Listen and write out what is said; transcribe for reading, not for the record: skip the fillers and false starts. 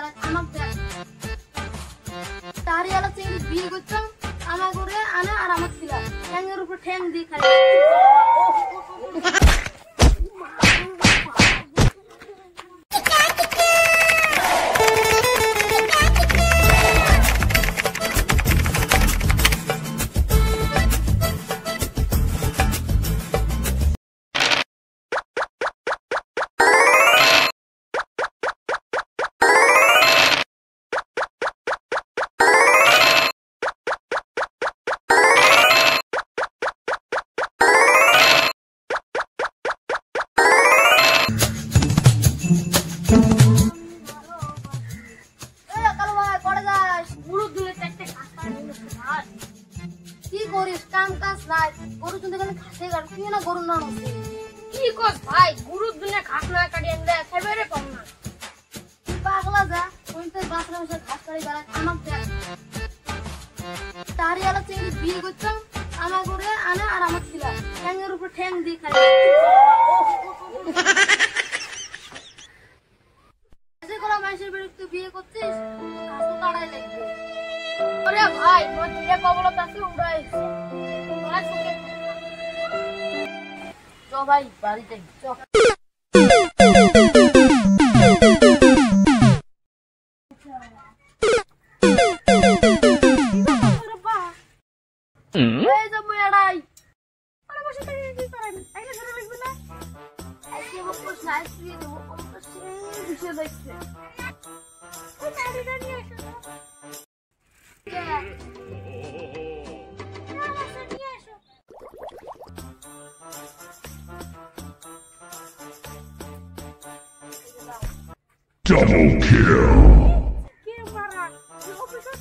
বেড়ায় আমার দেখ তারিয়ালা চিংড়ি বিয়ে করতাম আমার করে আনে আর আমার ছিল ঠ্যাংয়ের উপর ঠ্যাং দিয়ে খালি কি করিস কাম কাজ নাই গরু চুনতে গেলে ঘাসে কাট তুই না গরু না নসে কি কস ভাই গরুর দুনে ঘাস না কাটি আনলে খাইবারে পাম না পাগলা যা কইতে বাসরা বসে ঘাস কাটি বেড়ায় আমার দেখ তারিয়ালা চিংড়ি বিয়ে করতাম আমার করে আনে আর আমার ছিল ঠ্যাংয়ের উপর ঠ্যাং দিয়ে খালি যেগুলো মানুষের বিরুদ্ধে বিয়ে করছিস ঘাস তো কাটাই লাগবে ওরে ভাই তোর দিলে কবলত আছে উড়াইছে ভাই সুখে চ ভাই বাড়িতে চ এই যে মুয়াড়াই আরে বসে থেকে কি করেন আইলে ধরে লাগবে না আজকে বকস না আজকে দেব কত সেই বিষয় দেখছে ওই নাড়িটা নিয়ে আসো Double kill. কি মারা কি অফিসার